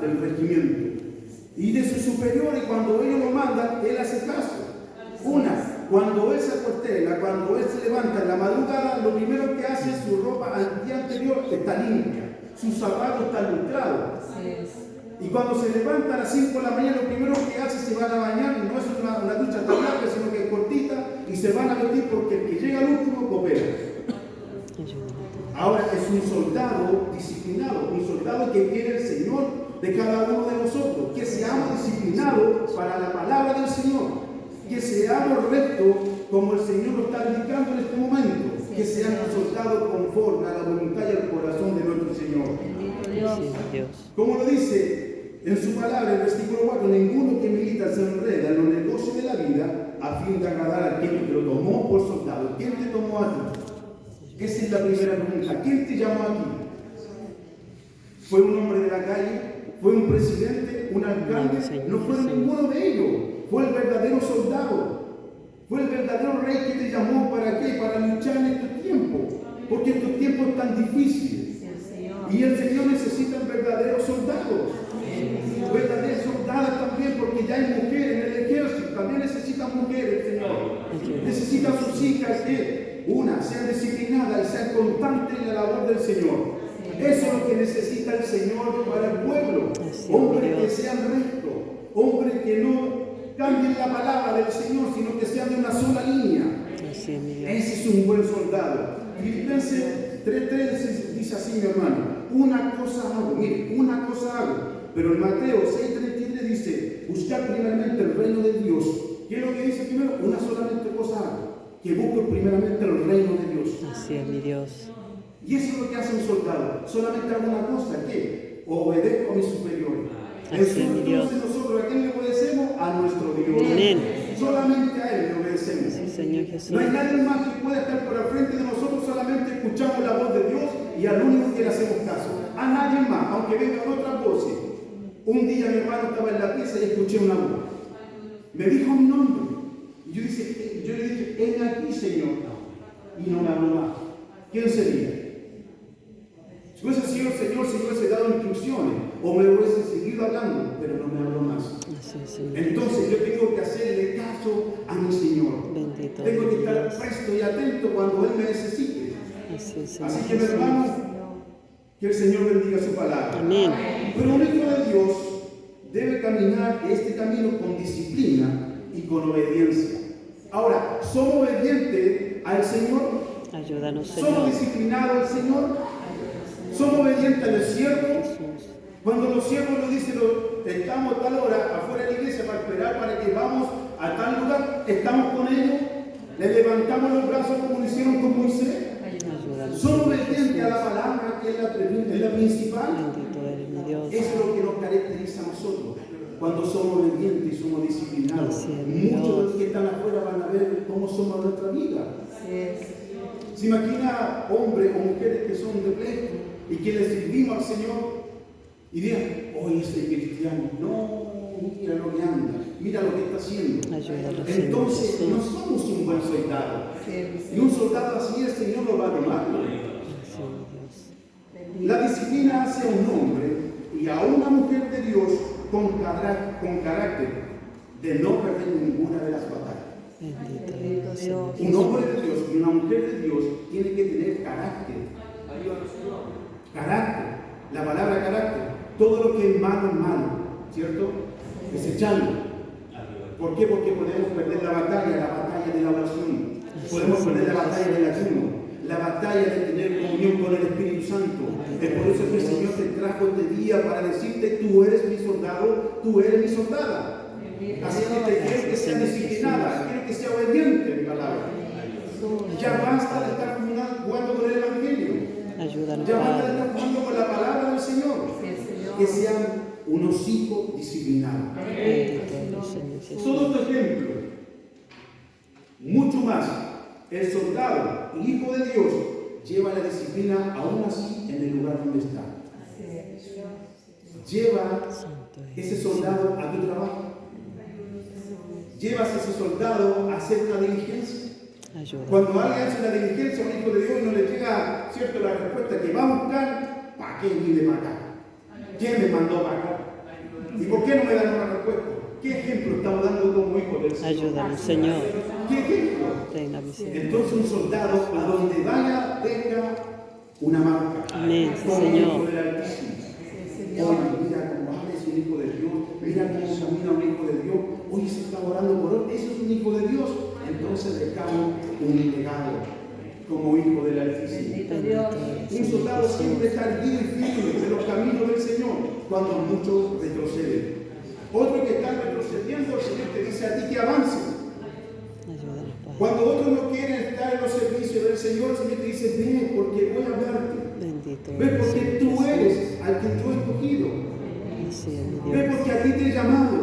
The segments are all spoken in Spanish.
del regimiento y de su superior, y cuando ellos lo mandan, él hace caso. Cuando él se acuartela, cuando él se levanta en la madrugada, lo primero que hace es su ropa al día anterior está limpia, sus zapatos están lustrados. Y cuando se levanta a las 5 de la mañana, lo primero que hace se van a bañar, y no es una ducha tan larga, sino que es cortita, y se van a vestir porque el que llega al último coopera. Ahora es un soldado disciplinado, un soldado que quiere el Señor de cada uno de nosotros, que seamos disciplinados para la palabra del Señor, que seamos rectos como el Señor nos está indicando en este momento, que seamos soldados conforme a la voluntad y al corazón de nuestro Señor. Como lo dice en su palabra, el versículo 4, ninguno que milita se enreda en los negocios de la vida a fin de agradar a quien te lo tomó por soldado. ¿Quién te tomó a ti? Esa es la primera pregunta. ¿Quién te llamó aquí? ¿Fue un hombre de la calle? ¿Fue un presidente? ¿Un alcalde? No fue ninguno de ellos. Fue el verdadero soldado. Fue el verdadero rey que te llamó. ¿Para qué? Para luchar en estos tiempos. Porque estos tiempos tan difíciles. Y el Señor necesita verdaderos soldados. Verdaderas soldadas también, porque ya hay mujeres en el ejército. También necesitan mujeres, Señor. Necesitan sus hijas que sean disciplinadas y sean constantes en la labor del Señor. Eso es lo que necesita el Señor para el pueblo. Hombres que sean rectos, hombres que no cambien la palabra del Señor, sino que sean de una sola línea. Ese es un buen soldado. Filipenses 3:3 dice así, mi hermano: una cosa hago, mire, una cosa hago. Pero en Mateo 6:33 dice: buscar primeramente el reino de Dios. ¿Qué es lo que dice primero? Una solamente cosa hago, que busco primeramente el reino de Dios. Así es, mi Dios. Y eso es lo que hace un soldado. Solamente hago una cosa, que obedezco a mi superior. Entonces nosotros, ¿a quién le obedecemos? A nuestro Dios. Amén. Solamente a Él le obedecemos. Sí, Señor Jesús. No hay nadie más que pueda estar por al frente de nosotros. Solamente escuchamos la voz de Dios y al único que le hacemos caso. A nadie más, aunque vengan otras voces. Un día mi hermano estaba en la pieza y escuché una voz. Me dijo mi nombre. Y yo le dije: ven aquí, Señor. Y no me habló más. ¿Quién sería? Si hubiese sido el Señor, si hubiese dado instrucciones, o me hubiese seguido hablando, pero no me habló más. Entonces yo tengo que hacerle caso a mi Señor. Bendito tengo que estar presto y atento cuando Él me necesite. Así que, mi hermano, que el Señor bendiga su palabra. Amén. Pero un hijo de Dios debe caminar este camino con disciplina y con obediencia. Ahora, ¿somos obedientes al Señor? Ayúdanos, Señor. ¿Somos disciplinados al Señor? ¿Somos obedientes a los siervos? Cuando los siervos nos dicen: estamos a tal hora afuera de la iglesia para esperar para que vamos a tal lugar, ¿estamos con ellos? ¿Le levantamos los brazos como lo hicieron con Moisés? ¿Somos obedientes a la palabra que es la principal? Bendito eres, mi Dios. Eso es lo que nos caracteriza a nosotros. Cuando somos obedientes y somos disciplinados, muchos de los que están afuera van a ver cómo somos nuestra vida. ¿Se imagina hombres o mujeres que son de pleito y que le servimos al Señor y digan: hoy ese cristiano, no, mira lo que anda, mira lo que está haciendo? Ayúdanos, Entonces Señor. no somos un buen soldado. Y un soldado así el Señor lo va a tomar. La disciplina hace a un hombre y a una mujer de Dios con carácter de no perder ninguna de las batallas. Bendito Señor. Un hombre de Dios y una mujer de Dios tiene que tener carácter. Carácter. La palabra carácter. Todo lo que es malo, ¿cierto? Desecharlo. ¿Por qué? Porque podemos perder la batalla de la oración. Podemos perder la batalla del ayuno, la batalla de tener comunión con el Espíritu Santo. Es por eso que el Señor te trajo este día para decirte: tú eres mi soldado, tú eres mi soldada. Así que te quiero que sea disciplinada, quiero que sea obediente a mi palabra. Ya basta de estar jugando con el Evangelio. Ayúdanos, Ya basta de Padre. estar jugando con la palabra del Señor. Que sean unos hijos disciplinados. Bendito eres, Señor Jesús. Todo otro ejemplo, mucho más. El soldado, el hijo de Dios, lleva la disciplina aún así en el lugar donde está. Lleva ese soldado a tu trabajo. Llevas a ese soldado a hacer una diligencia. Cuando alguien hace una diligencia a un hijo de Dios y no le llega, cierto, la respuesta que va a buscar, ¿para qué viene para acá? ¿Quién me mandó para acá? ¿Y por qué no me dan una respuesta? ¿Qué ejemplo estamos dando como hijos del Señor? Ayúdanos, Señor. ¿Qué ejemplo? Ten la misericordia. Entonces un soldado a donde vaya tenga una marca. Amén, sí, Como Señor. hijo del Altísimo. Oye, mira cómo habla, es un hijo de Dios. Mira cómo camina un hijo de Dios. Hoy se está orando por él. Eso es un hijo de Dios. Entonces dejamos un legado como hijo del Altísimo. Un soldado siempre está erguido y firme de los caminos del Señor cuando muchos retroceden. Otro que está retrocediendo, el Señor te dice a ti que avances. Ayúdanos, Padre. Cuando otros no quieren estar en los servicios del Señor, el Señor te dice, ven porque voy a hablarte. Bendito Ven eres, porque Señor tú Jesús. eres al que yo he escogido. Así es, mi Ven Dios. porque a ti te he llamado.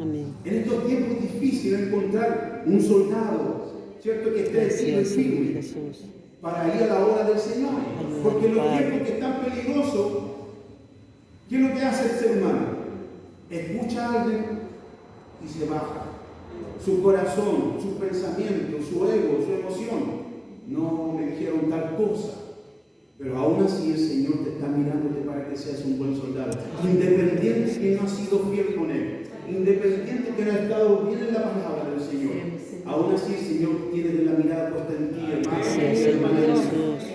Amén. En estos tiempos es difícil encontrar un soldado, ¿cierto? Que esté Así erguido y es, Señor firme Jesús. para ir a la obra del Señor. Porque en los tiempos que están peligrosos, ¿qué es lo que hace el ser humano? Escucha a alguien y se baja. Su corazón, su pensamiento, su ego, su emoción. No me dijeron tal cosa. Pero aún así el Señor te está mirándote para que seas un buen soldado. Independiente que no has sido fiel con Él. Independiente que no has estado bien en la palabra del Señor. Aún así el Señor tiene la mirada puesta en ti, hermano. Así es, Señor Jesús.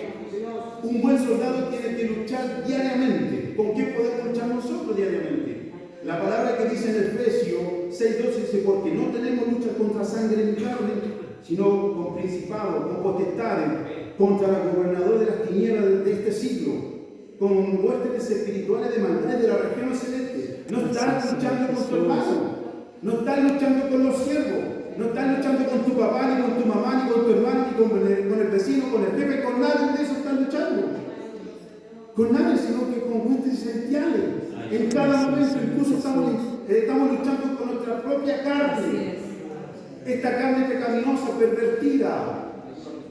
Un buen soldado tiene que luchar diariamente. ¿Con qué podemos luchar nosotros diariamente? La palabra que dice en Efesios 6:12 dice, porque no tenemos lucha contra sangre ni carne, sino con principados, con potestades, contra los gobernadores de las tinieblas de este siglo, con huestes espirituales de maldad de la región celeste. No estás luchando con tu hermano, no estás luchando con los siervos, no estás luchando con tu papá, ni con tu mamá, ni con tu hermano, ni con el vecino, con el jefe, con nadie de eso estás luchando. Con nadie, sino que con huestes celestiales. En cada momento, incluso estamos luchando con nuestra propia carne. Esta carne pecaminosa, pervertida.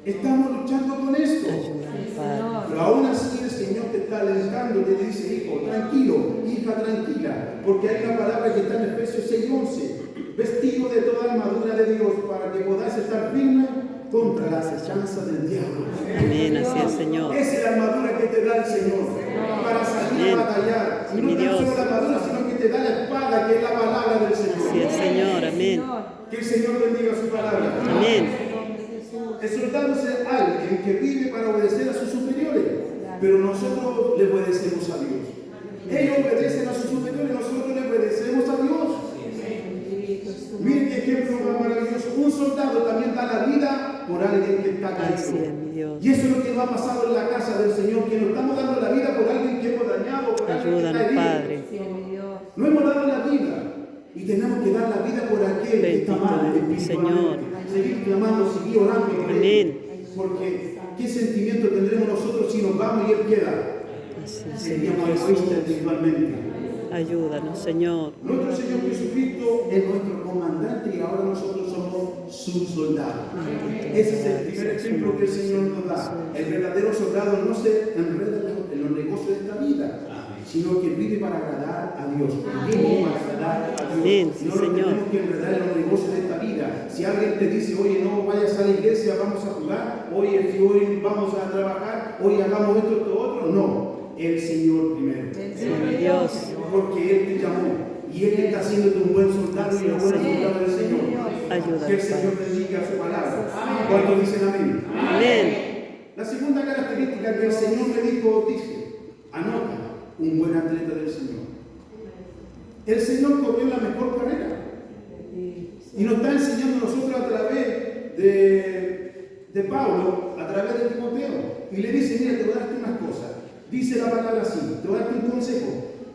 Estamos luchando con esto. Ayúdanos, Padre. Pero aún así el Señor te está alentando, te dice, hijo, tranquilo, hija, tranquila. Porque hay una palabra que está en Efesios 6:11. Vestido de toda armadura de Dios para que podáis estar firme contra las acechanzas del diablo. Amén, así es, Señor. Esa es la armadura que te da el Señor para salir a batallar. Y no tan solo la armadura, sino que te da la espada, que es la palabra del Señor. Así es, Señor. Amén. Que el Señor bendiga su palabra. Amén. El soldado es alguien que vive para obedecer a sus superiores, pero nosotros le obedecemos a Dios. Ellos obedecen a sus superiores, nosotros le obedecemos a Dios. Miren qué ejemplo más maravilloso. Un soldado también da la vida por alguien que está Así caído. es, mi Dios. Y eso es lo que nos ha pasado en la casa del Señor, que nos estamos dando la vida por alguien que hemos dañado, por alguien que está Ayúdanos, herido. Padre. No hemos dado la vida y tenemos que dar la vida por aquel que está mal. Bendito eres, mi Señor. Seguir clamando, seguir orando por él. Amén. Porque ¿qué sentimiento tendremos nosotros si nos vamos y él queda? Así es, Señor Seríamos Jesús. egoístas espiritualmente. Ayúdanos, Señor. Nuestro Señor Jesucristo es nuestro comandante y ahora nosotros somos sus soldados. Ese es el primer ejemplo que el Señor nos da. El verdadero soldado no se enreda en los negocios de esta vida, sino que vive para agradar a Dios. Vive para agradar a Dios. Amén, sí, No nos Señor. tenemos que enredar en los negocios de esta vida. Si alguien te dice, oye, no vayas a la iglesia, vamos a jugar, oye, si hoy vamos a trabajar, hoy hagamos esto, esto, otro, no. El Señor primero. Sí, mi Dios. Porque Él te llamó y Él está haciéndote un buen soldado y una buena soldado del Señor. Ayúdanos, Que el Señor Padre. bendiga su palabra. ¿Cuántos dicen amén? Amén. La segunda característica que el Señor me dijo, dice, anota, un buen atleta del Señor. El Señor corrió la mejor carrera y nos está enseñando a nosotros a través de Pablo, a través de Timoteo, y le dice, mira, te voy a darte unas cosas. Dice la palabra así, te voy a darte un consejo,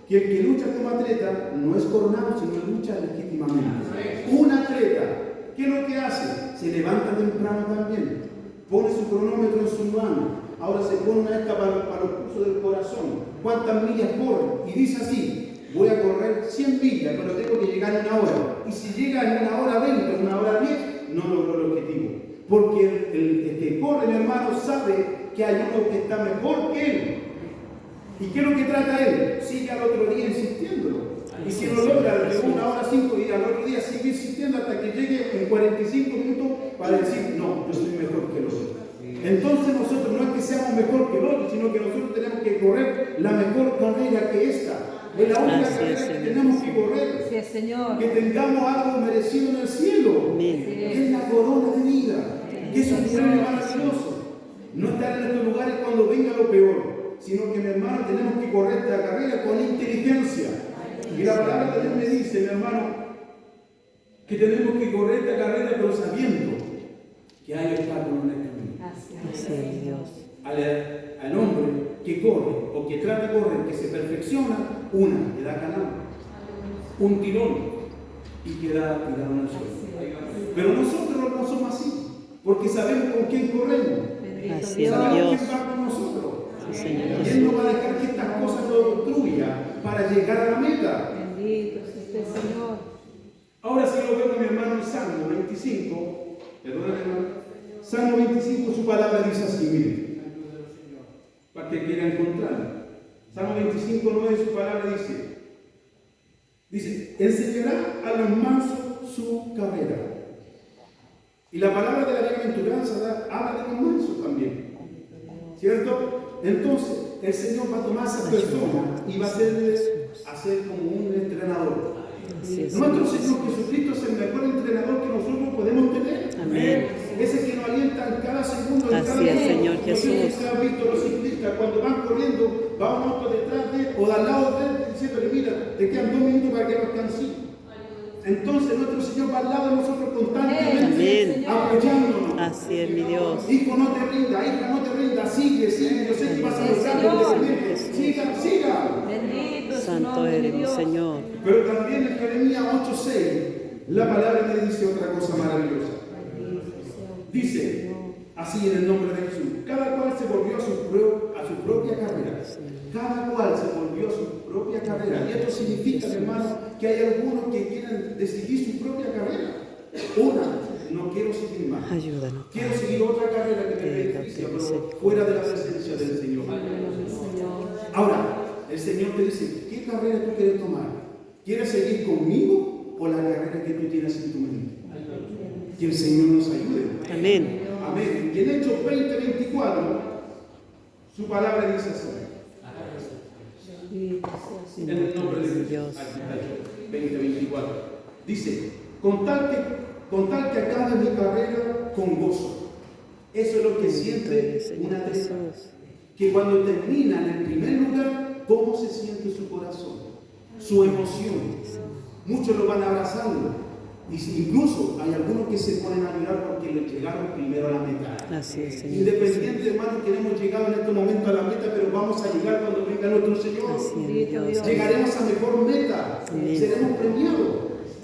que el que lucha como atleta no es coronado, sino lucha legítimamente. Un atleta, ¿qué es lo que hace? Se levanta temprano también, pone su cronómetro en su mano, ahora se pone una esta para los pulsos del corazón, cuántas millas corre, y dice así, voy a correr 100 millas, pero tengo que llegar en una hora, y si llega en una hora 20, en una hora 10, no logró el objetivo, porque el que corre, mi hermano, sabe que hay uno que está mejor que él. ¿Y qué es lo que trata él? Sigue al otro día insistiéndolo. Y si no logra, de 1 hora 5 y al otro día sigue insistiendo hasta que llegue en 45 minutos para decir, no, yo soy mejor que el otro. Entonces nosotros no es que seamos mejor que el otro, sino que nosotros tenemos que correr la mejor carrera que esta. Es la única carrera que tenemos que correr. Sí, Señor. Que tengamos algo merecido en el cielo. Amén. Que es la corona de vida. Que es un premio maravilloso. No estar en estos lugares cuando venga lo peor, sino que, mi hermano, tenemos que correr esta carrera con inteligencia. Y la palabra también me dice, mi hermano, que tenemos que correr esta carrera pero sabiendo que hay obstáculos en el camino. Así es, Dios. Al hombre que corre o que trata de correr, que se perfecciona, una le da calambre, un tirón y queda tirado en el suelo. Pero nosotros no somos así, porque sabemos con quién corremos. Así es, Sabemos Dios. quién va con nosotros. Sí, Señor Y Él Jesús. no va a dejar que estas cosas lo obstruyan para llegar a la meta. Bendito es usted, Señor. Ahora sí lo vemos, mi hermano, en Salmo 25. Perdóname, hermano. Salmo 25, su palabra dice así, miren. Para que quiera encontrarla. Salmo 25, 9, su palabra dice, enseñará a los mansos su carrera. Y la palabra de la bienaventuranza habla de los mansos también. ¿Cierto? Entonces, el Señor va a tomar a esas personas y va a hacer como un entrenador. Así es, Nuestro Señor Jesucristo es el mejor entrenador que nosotros podemos tener. Amén. Ese que nos alienta en cada segundo, en Así cada es, minuto. Señor No sé si Jesús. usted ha visto los ciclistas cuando van corriendo, va un auto detrás de él o al lado de él diciéndole, mira, te quedan 2 minutos para que no alcances. Entonces nuestro Señor va al lado de nosotros constantemente, Amén. apoyándonos. Así es, mi Dios. Hijo, no te rinda, hija, no te rinda, sigue, yo sé que vas a lograr, siga. Bendito es su Santo nombre, eres, mi Dios. Señor. Pero también en Jeremías 8:6, la palabra me dice otra cosa maravillosa. Dice, así en el nombre de Jesús, cada cual se volvió a su propia carrera. Cada cual se volvió a su propia carrera. Y esto significa, hermano, que hay algunos que quieren decidir su propia carrera. No quiero seguir más. Ayúdanos. Quiero seguir otra carrera que me beneficia, pero fuera de la presencia del Señor. Ahora, el Señor te dice, ¿qué carrera tú quieres tomar? ¿Quieres seguir conmigo o la carrera que tú tienes en tu mente? Que el Señor nos ayude. Amén. Amén. Y en Hechos 20:24, su palabra dice así. En el nombre de Dios. 20:24. Dice, con tal que acabe mi carrera con gozo. Eso es lo que siente una atleta. Que cuando termina en el primer lugar, ¿cómo se siente su corazón? Su emoción. Muchos lo van abrazando. Incluso hay algunos que se ponen a llorar porque le llegaron primero a la meta. Así es, Señor. Independiente, hermano, que no hemos llegado en este momento a la meta, pero vamos a llegar cuando venga nuestro Señor. Así es, mi Dios. Llegaremos a mejor meta. Amén. Seremos premiados.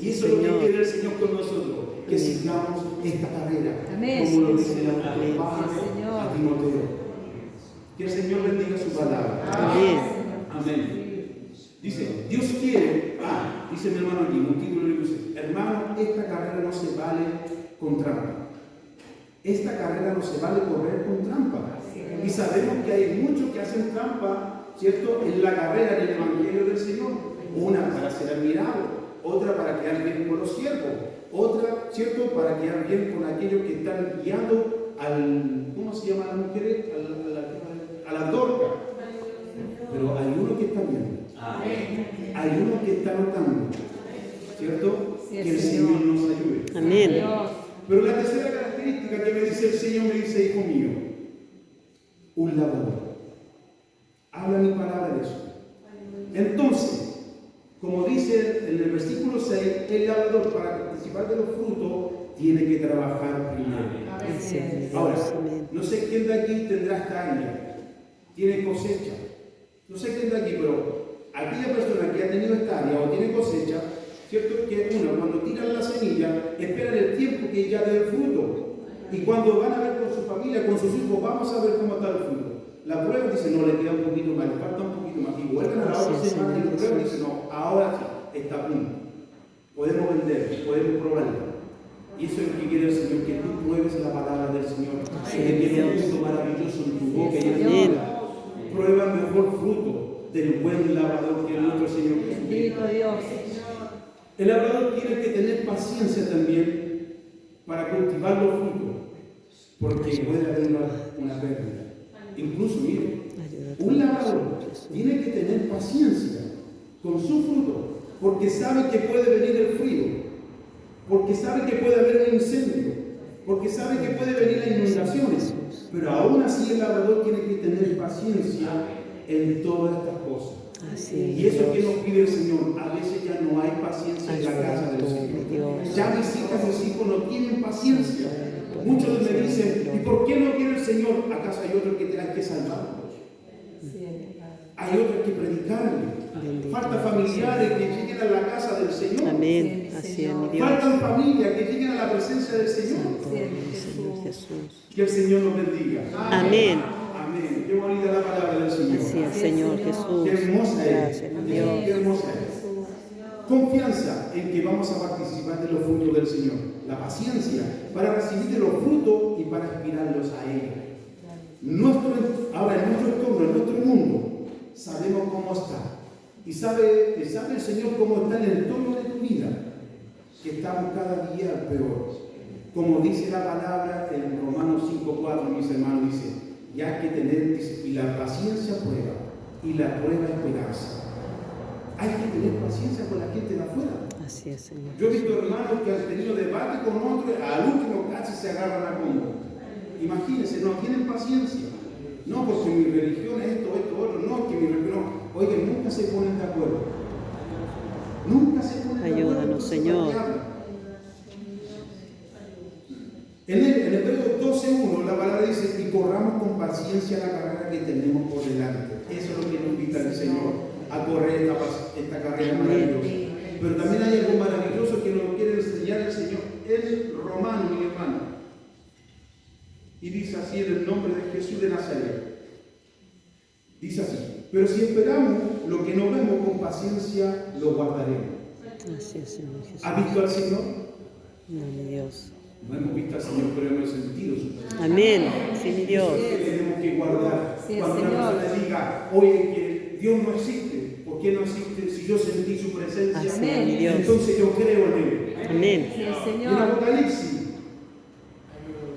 Y eso es lo Señor. que quiere el Señor con nosotros. Que Amén. sigamos esta carrera. Amén. Como lo dice Señor. la Amén. palabra Señor. a Timoteo. Que el Señor bendiga su palabra. Amén. Amén. Dice, Dios quiere, dice mi hermano aquí, un título le dice, hermano, esta carrera no se vale con trampa. Esta carrera no se vale correr con trampa. Y sabemos que hay muchos que hacen trampa, ¿cierto?, en la carrera del Evangelio del Señor. Una para ser admirado, otra para quedar bien con los siervos, otra, ¿cierto?, para quedar bien con aquellos que están guiando al, ¿cómo se llama las mujeres? A la dorca. Pero hay uno que está viendo. Hay uno que está notando, ¿cierto? Sí, Que el Señor. Señor nos ayude. Amén. Pero la tercera característica que me dice el Señor, me dice, hijo mío, un labrador. Habla mi palabra de eso. Entonces, como dice en el versículo 6, el labrador para participar de los frutos tiene que trabajar primero. Así es, mi Dios. Ahora, Amén. no sé quién de aquí tendrá esta área, tiene cosecha. No sé quién de aquí, pero aquella persona que ha tenido esta área o tiene cosecha, ¿cierto? Que uno, cuando tiran la semilla, esperan el tiempo que ya dé el fruto. Y cuando van a ver con su familia, con sus hijos, vamos a ver cómo está el fruto. La prueba dice, no, le queda un poquito más, le falta un poquito más. Y vuelven a la otra semana y la prueba dice, no, ahora sí, está a punto. Podemos vender, podemos probarla. Y eso es lo que quiere el Señor, que tú pruebes la palabra del Señor. Que tiene un fruto maravilloso en tu boca y en tu Amén. boca. Prueba el mejor fruto del buen labrador que es nuestro Señor Jesucristo. Bendito Dios. El labrador tiene que tener paciencia también para cultivar los frutos, porque puede haber una pérdida. Incluso, mire, Ayuda a un tu labrador Señor Jesús. tiene que tener paciencia con su fruto, porque sabe que puede venir el frío, porque sabe que puede haber un incendio, porque sabe que puede venir las inundaciones, pero aún así el labrador tiene que tener paciencia en todas estas cosas. Así Y es, eso que Dios. nos pide el Señor, a veces ya no hay paciencia en la casa del Señor. Dios. Ya mis hijas, mis hijos no tienen paciencia. Muchos me dicen, ¿y por qué no quiere el Señor? ¿Acaso hay otro que tenga que salvarlo? Hay otro que predicarle. Bendito Falta familiares que lleguen a la casa del Señor. Amén. Así es, mi Dios. Faltan familias que lleguen a la presencia del Señor. Santo eres, Señor Jesús. Que el Señor nos bendiga. Amén. Amén. Qué bonita la palabra del Señor. Así es, Señor Jesús. Qué hermosa es. Gracias, mi Dios. Qué hermosa es. Confianza en que vamos a participar de los frutos del Señor. La paciencia para recibir de los frutos y para aspirarlos a Él. Ahora, en nuestro entorno, en nuestro mundo, sabemos cómo está. Y sabe el Señor cómo está el entorno de tu vida. Que estamos cada día peor. Como dice la palabra en Romanos 5:4, mis hermanos, dice, ya que tener y la paciencia prueba, y la prueba esperanza. Hay que tener paciencia con la gente de afuera. Así es, Señor. Yo he visto hermanos que han tenido debate con otros, al último casi se agarran a combo. Imagínense, no tienen paciencia. No, porque mi religión es esto, otro. No, que mi religión. Oigan, nunca se ponen de acuerdo. Nunca se ponen de acuerdo. Ayúdanos, Señor. En Hebreos 12:1 la palabra dice, y corramos con paciencia la carrera que tenemos por delante. Eso es lo que nos invita el Señor, a correr esta carrera maravillosa. Pero también hay algo maravilloso que nos quiere enseñar el Señor. Es romano, mi hermano. Y dice así en el nombre de Jesús de Nazaret. Dice así, pero si esperamos lo que no vemos con paciencia, lo guardaremos. Así es, Señor Jesús. ¿Ha visto al Señor? No, mi Dios. No hemos visto al Señor, pero hemos sentido su presencia. Amén. Sí, mi Dios. Eso es lo que tenemos que guardar. Sí, Cuando una Señor. persona diga, oye, que Dios no existe, ¿por qué no existe si yo sentí su presencia? Así es, mi Dios. Entonces yo creo en Él. Amén. Sí, Y en Señor. Apocalipsis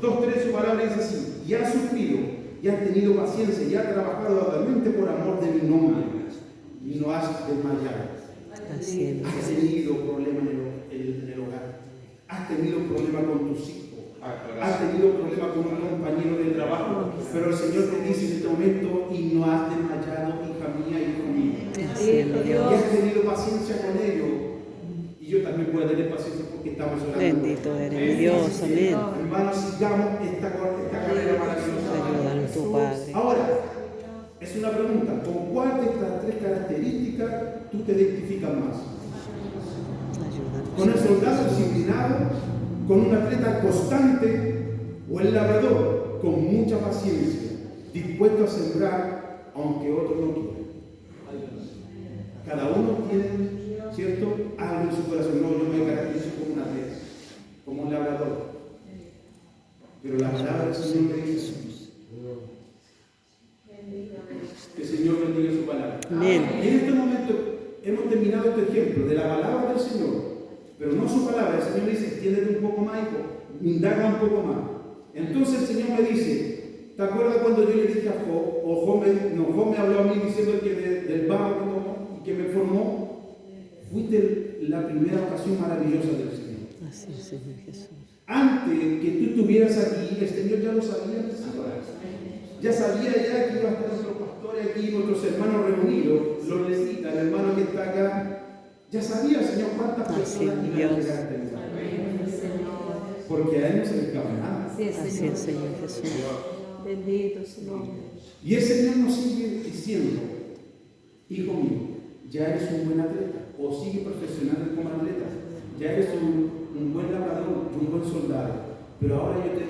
2:3 su palabra dice así, y ha sufrido, y ha tenido paciencia, y ha trabajado arduamente por amor de mi nombre, y no has desmayado. Así es, mi Has Dios. tenido problemas en el hogar, has tenido problemas con tus hijos, has tenido problemas con un compañero de trabajo, pero el Señor te dice en este momento, y no has desmayado, hija mía, hijo mío. Así es, mi Y Dios. has tenido paciencia con ellos, y yo también puedo tener paciencia porque estamos orando. Bendito eres, mi Dios. Amén. Hermanos, sigamos esta carrera maravillosa. Ayúdanos, tu Padre. Ahora, es una pregunta, ¿con cuál de estas tres características tú te identificas más? ¿Con el Ayúdanos. soldado disciplinado, con un atleta constante o el labrador con mucha paciencia, dispuesto a sembrar aunque otros no quieran? Cada uno tiene, ¿cierto?, algo en su corazón. No, yo me caracterizo como un atleta, como un labrador. Pero la palabra del Señor me dice, que el Señor bendiga su palabra. Amén. Y en este momento hemos terminado este ejemplo de la palabra del Señor, pero no su palabra. El Señor dice, extiéndete un poco más, hijo, indaga un poco más. Entonces el Señor me dice, ¿te acuerdas cuando yo le dije a Job, o Job me habló a mí diciendo que del barro que tomó y que me formó? Fuiste la primera ocasión maravillosa del Señor. Así es, Señor Jesús. Antes que tú estuvieras aquí, el Señor ya lo sabía antes. Ya sabía ya que iba a estar nuestros pastores aquí, nuestros hermanos reunidos, los levitas, el hermano que está acá. Ya sabía el Señor cuántas personas Así es, iban a Dios. llegar a este lugar. Amén, Señor. Porque a Él no se le escapa nada. Sí, Así Señor. es, Señor Jesús. Bendito su nombre. Y el Señor nos sigue diciendo, hijo mío, ya eres un buen atleta, o sigue perfeccionando como atleta, ya eres un buen labrador, un buen soldado, pero ahora yo te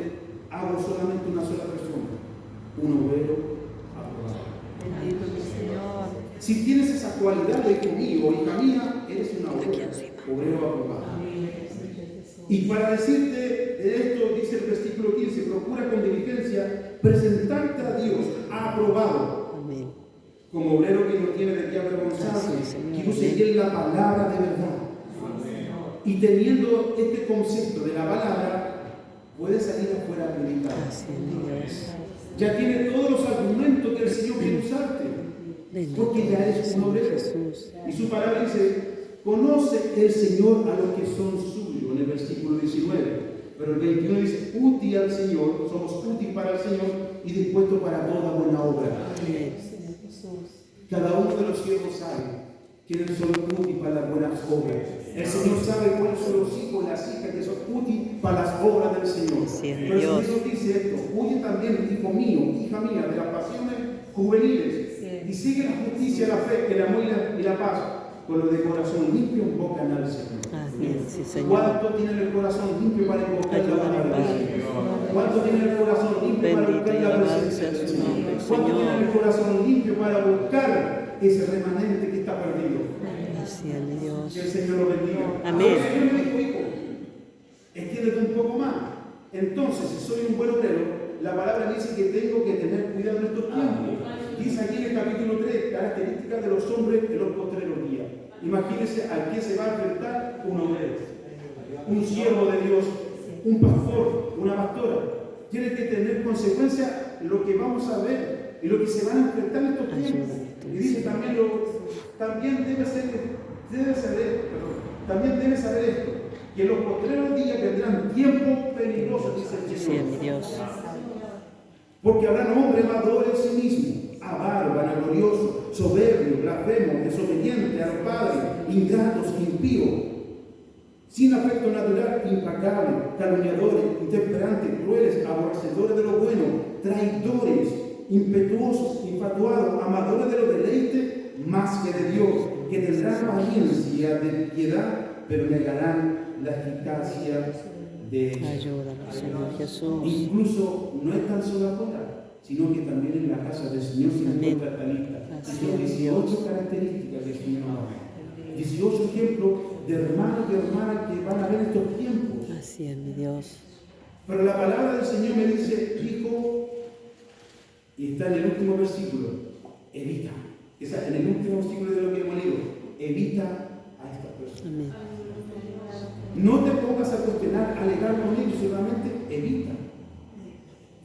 hago solamente una sola persona, un obrero aprobado. Bendito mi Señor. Si tienes esa cualidad de hijo mío o hija mía, eres una obrero aprobado. Amén. Jesús. Y para decirte de esto, dice el versículo 15, procura con diligencia presentarte a Dios aprobado, Amén. como obrero que no tiene de qué avergonzarse, Así es, Señor. que use bien la palabra de verdad. Y teniendo este concepto de la palabra, puede salir afuera a predicar. Así es, mi Dios. Ya tiene todos los argumentos que el Señor quiere usarte. Bendito Porque ya eres, es un Señor obrero. Jesús. Y su palabra dice, conoce el Señor a los que son suyos, en el versículo 19. Pero el 21 dice, útil al Señor, somos útil para el Señor y dispuestos para toda buena obra. Amén. Señor Jesús. Cada uno de los siervos sabe quiénes son útiles para las buenas obras. El Señor sabe cuáles son los hijos, las hijas que son útiles para las obras del Señor. Así es, Pero el Dios. Señor dice esto, huye también, hijo mío, hija mía, de las pasiones juveniles y sigue la justicia, la fe, el amor y la paz, con lo de corazón limpio invocan al Señor. Amén, sí, Señor. ¿Cuánto tienen el corazón limpio para invocar la palabra del Señor? ¿Cuánto tienen el corazón limpio para Bendito buscar y la alabado presencia sea del su Señor? nombre, ¿Cuánto Señor. tienen el corazón limpio para buscar ese remanente que está perdido? Así es, mi Dios. Que el Señor lo bendiga. Amén. Ahora, el Señor me dijo, hijo, extiéndete un poco más. Entonces, si soy un buen obrero, la palabra dice que tengo que tener cuidado en estos tiempos. Dice aquí en el capítulo 3, características de los hombres en los postreros días. Imagínense a qué se va a enfrentar un obrero, un siervo de Dios, un pastor, una pastora. Tiene que tener consecuencia lo que vamos a ver y lo que se van a enfrentar en estos tiempos. Y dice también, también debe saber esto, que en los postreros días vendrán tiempos peligrosos, dice el Así Señor. es, mi Dios. Porque habrán hombres amadores de sí mismos, avaros, vanagloriosos, soberbios, blasfemos, desobedientes a los padres, ingratos, impíos, sin afecto natural, implacables, calumniadores, intemperantes, crueles, aborrecedores de lo bueno, traidores, impetuosos, infatuados, amadores de los deleites más que de Dios, que tendrán apariencia de piedad, pero negarán la eficacia de ella. Ayúdanos, Señor Jesús. Incluso no es tan solo afuera, sino que también en la casa del Señor se Amén. encuentra esta lista. Y Así son es, 18 características que el Señor nos da. 18 ejemplos de hermanos y hermanas que van a ver estos tiempos. Así es, mi Dios. Pero la palabra del Señor me dice, hijo, y está en el último versículo, evita. Esa, en el último versículo de lo que hemos leído, evita a estas personas. Amén. No te pongas a cuestionar, a alegar con ellos, solamente evita.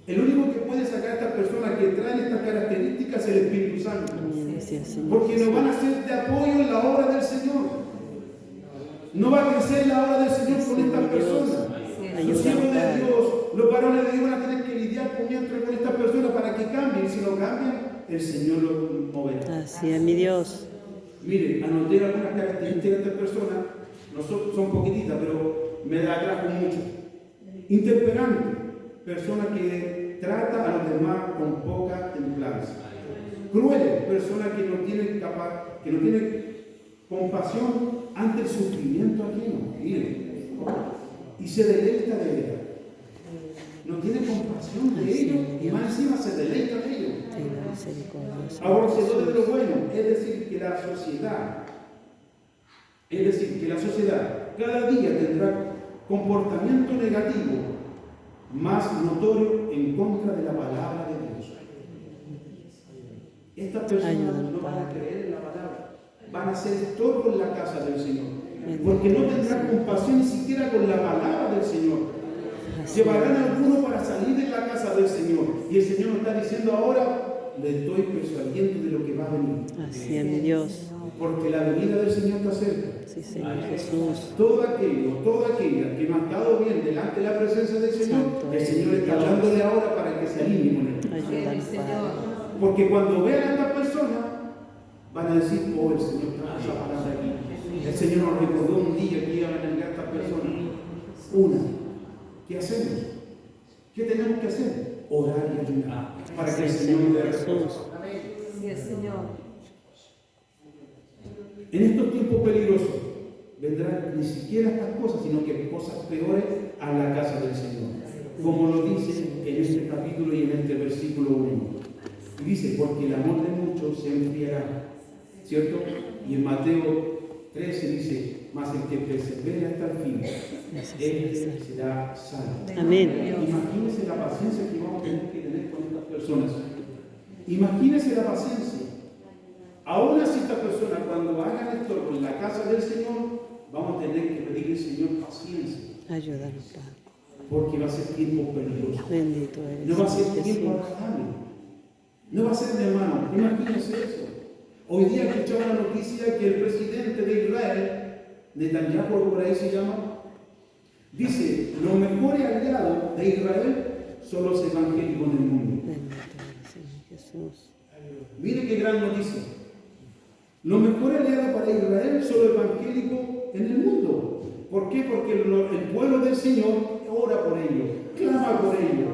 El único que puede sacar a estas personas que traen estas características es el Espíritu Santo. Amén, así es, Señor Porque no van a ser de apoyo en la obra del Señor. No va a crecer la obra del Señor con estas personas. Los hijos de Dios, los varones de Dios van a tener que lidiar con estas personas para que cambien. Si no cambian, el Señor los moverá. Así es, mi Dios. Mire, anoté algunas características de estas personas. No son poquititas, pero me la atrajo mucho. Intemperante, persona que trata a los demás con poca templanza. Cruel, persona que no tiene compasión ante el sufrimiento ajeno. Mire, y se deleita de ella. No tiene compasión de ellos y más encima se deleita de ellos. Tenga misericordia, Señor Aborrecedores de Jesús. lo bueno, es decir, que la sociedad cada día tendrá comportamiento negativo más notorio en contra de la palabra de Dios. Estas personas Ayúdanos, no van a Padre. creer en la palabra, van a ser estorbo en la casa del Señor, Bendito porque no eres, tendrán Señor. compasión ni siquiera con la palabra del Señor. Así Llevarán a es. alguno para salir de la casa del Señor. Y el Señor nos está diciendo ahora, le estoy persuadiendo de lo que va a venir. Así es, mi Dios. Porque la venida del Señor está cerca. Sí, Señor Jesús. Toda aquella que no ha estado bien delante de la presencia del Señor, Santo el Señor está Dios. hablándole ahora para que se alinee con él. Ayúdanos, Padre. Porque cuando vean a esta persona, van a decir, oh, el Señor trajo esa palabra aquí. El Señor nos recordó un día que iban a negar a esta persona. Una, ¿qué hacemos? ¿Qué tenemos que hacer? Orar y ayunar para que el Sí, Señor nos dé Señor respuesta. Jesús. Sí, Señor. En estos tiempos peligrosos vendrán ni siquiera estas cosas, sino que cosas peores a la casa del Señor. Como lo dice en este capítulo y en este versículo 1. Y dice, porque el amor de muchos se enfriará, ¿cierto? Y en Mateo 13 dice, mas el que persevera hasta el fin, él será salvo. Amén. Imagínese la paciencia que vamos a tener que tener con estas personas. Imagínese la paciencia. Aún así, esta persona, cuando hagan esto en la casa del Señor, vamos a tener que pedirle al Señor paciencia. Ayúdanos, Padre. porque va a ser tiempo peligroso. Bendito eres, No va a ser Señor tiempo Jesús. agradable. No va a ser, mi hermano. Imagínense eso. Hoy día escuchaba la noticia que el presidente de Israel, Netanyahu, por ahí se llama, dice: los mejores aliados de Israel son los evangélicos en el mundo. Bendito eres, Señor Jesús. Mire qué gran noticia. Los mejores aliados para Israel son los evangélicos en el mundo. ¿Por qué? Porque el pueblo del Señor ora por ellos, clama por ellos,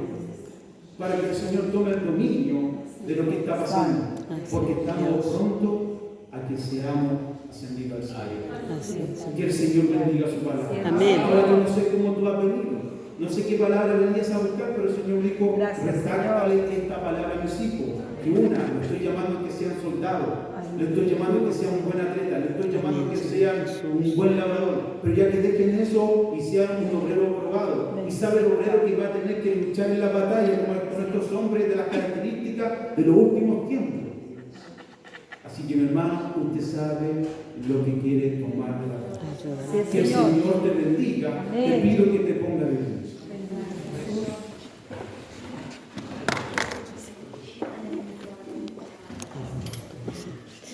para que el Señor tome el dominio de lo que está pasando. Porque estamos pronto a que seamos ascendidos al cielo. Así es, Que el Señor. Señor bendiga su palabra. Amén. Ahora yo no sé cómo tú has venido, no sé qué palabra venías a buscar, pero el Señor dijo: Gracias, retáctale esta palabra a mis hijos. Que una, le estoy llamando a que sean soldados, le estoy llamando a que sea un buen atleta, le estoy llamando a que sean un buen labrador, pero ya que dejen eso y sean un obrero probado. Y sabe el obrero que va a tener que luchar en la batalla con estos hombres de las características de los últimos tiempos. Así que, mi hermano, usted sabe lo que quiere tomar de la batalla. Ayúdanos. Que el Señor. Señor te bendiga. Te Amén. pido que te ponga de pie.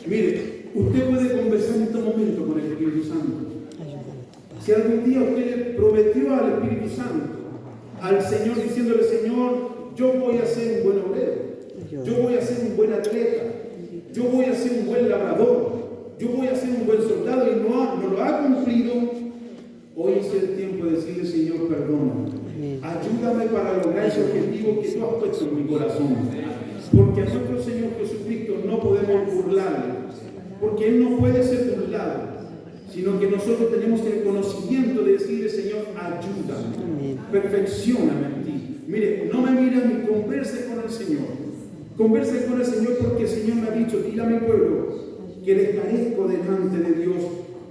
Mire, usted puede conversar en este momento con el Espíritu Santo. Ayúdanos. Si algún día usted le prometió al Espíritu Santo, al Señor, diciéndole: Señor, yo voy a ser un buen obrero, yo voy a ser un buen atleta, yo voy a ser un buen labrador, yo voy a ser un buen soldado, y no lo ha cumplido, hoy es el tiempo de decirle: Señor, perdóname. Ayúdame para lograr ese objetivo que tú has puesto en mi corazón. Porque a nuestro Señor Jesucristo no podemos burlarle, porque Él no puede ser burlado, sino que nosotros tenemos el conocimiento de decirle: Señor, ayúdame, perfeccióname en ti. Mire, no me mires ni converse con el Señor. Converse con el Señor, porque el Señor me ha dicho: dile a mi pueblo que le carezco delante de Dios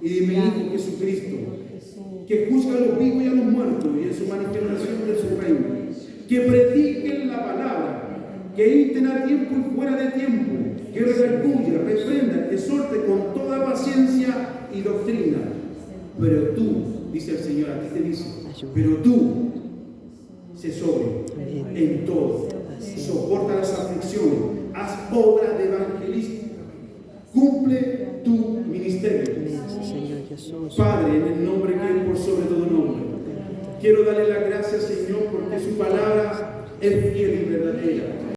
y de mi Hijo Jesucristo, que juzga a los vivos y a los muertos y en su manifestación de su reino, que prediquen la palabra, que insten a tiempo y fuera de tiempo, que redarguya, reprenda, exhorte con toda paciencia y doctrina. Pero tú, dice el Señor, aquí te dice, pero tú, sé sobrio en todo, soporta las aflicciones, haz obra de evangelista, cumple tu ministerio. Señor Jesús. Padre, en el nombre que es por sobre todo nombre, quiero darle las gracias, Señor, porque su palabra es fiel y verdadera.